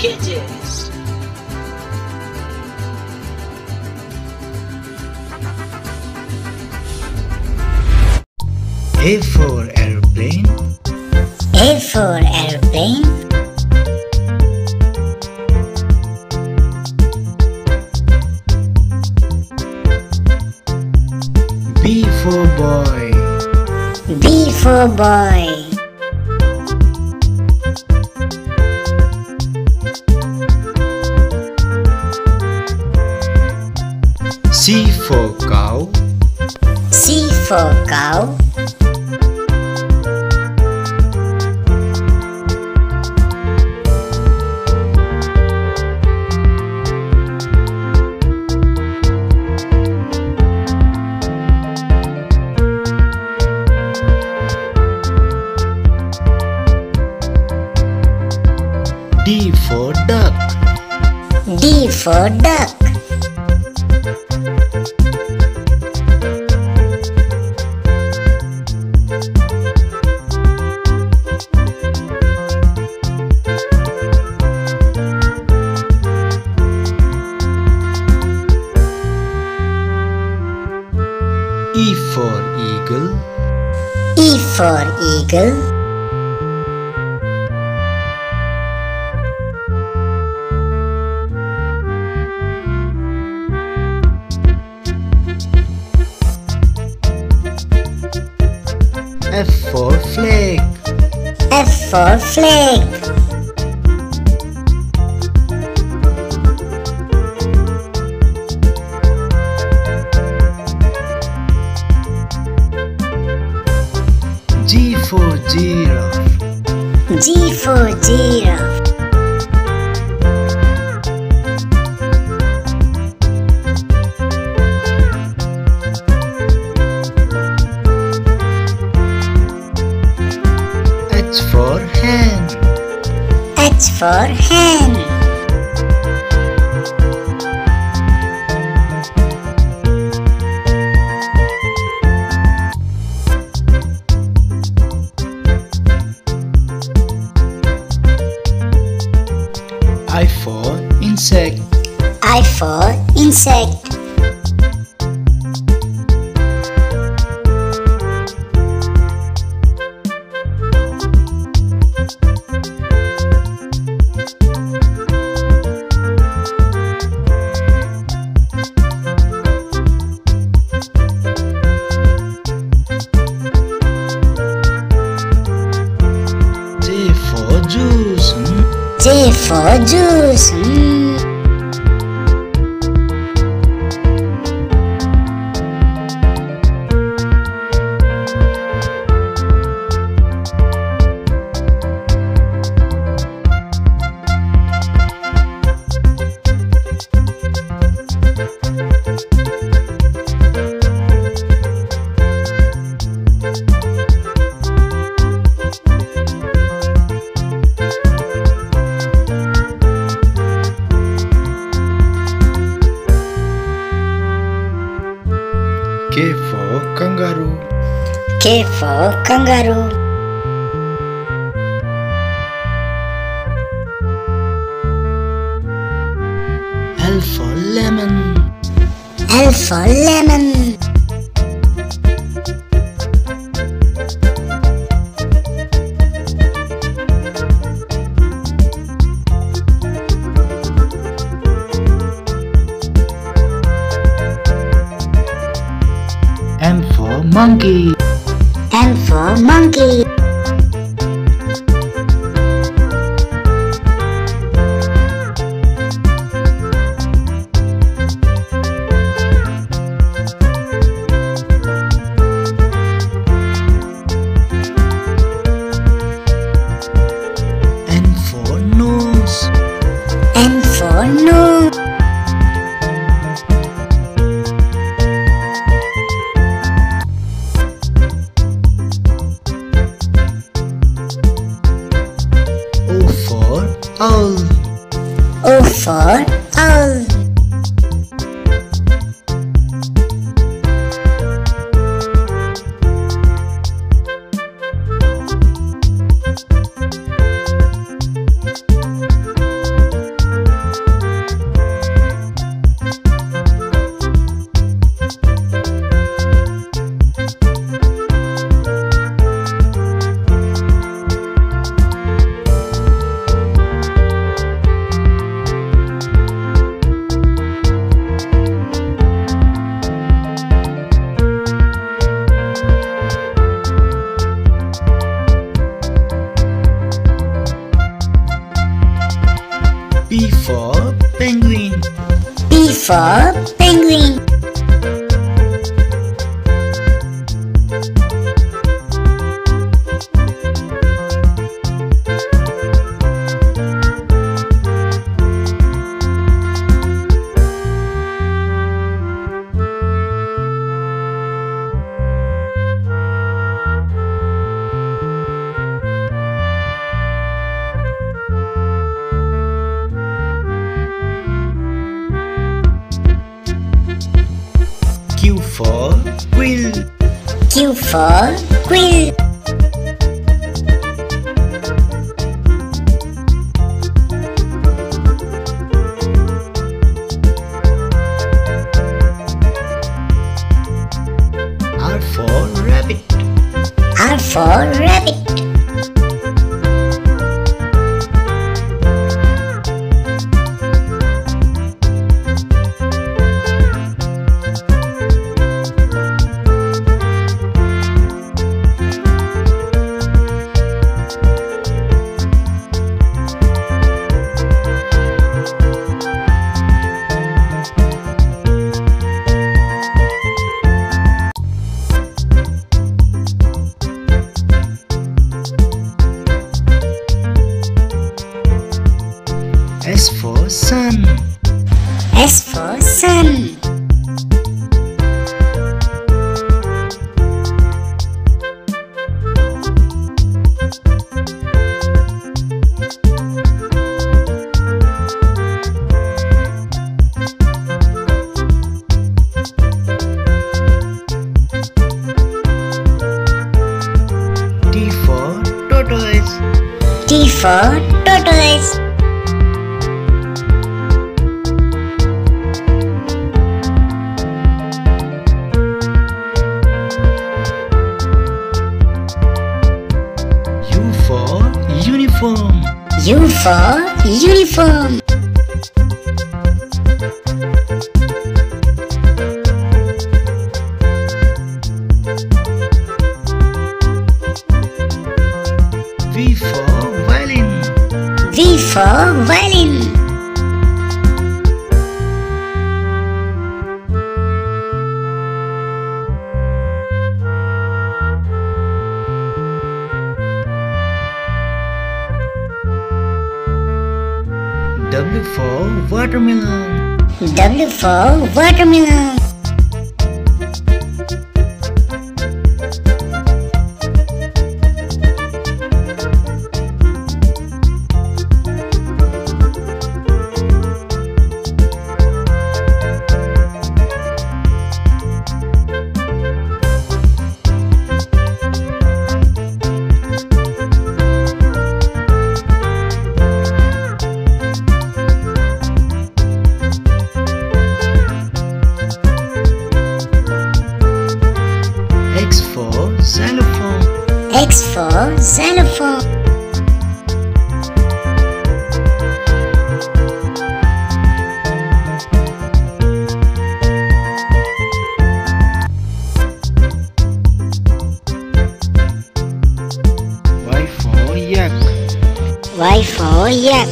sketches. A for aeroplane. A for aeroplane. B for boy. B for boy. C for cow. C for cow. D for duck. D for duck. E for eagle. E for eagle. F for flag. F for flag. G for giraffe. G for giraffe. H for hen. H for hen. I for insect. I for insect. J for juice. J for juice. K for kangaroo. K for kangaroo. L for lemon. L for lemon. M for monkey. M for monkey. N for nose. N for nose. for penguin. Q for quill. Q for quill. R for rabbit. R for rabbit. S for sun. S for sun. T for tortoise. T for tortoise. U for uniform. U for uniform. V for violin. V for violin. W for watermelon. W for watermelon. X for xylophone. X for xylophone. Y for yak. Y for yak.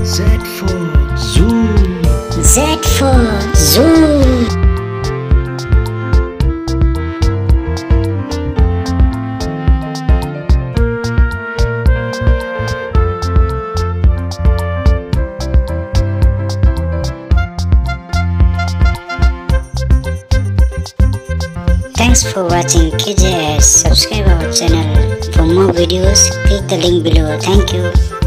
Z for zoo. Z for zoo. Thanks for watching KJS. Subscribe our channel. For more videos, click the link below. Thank you.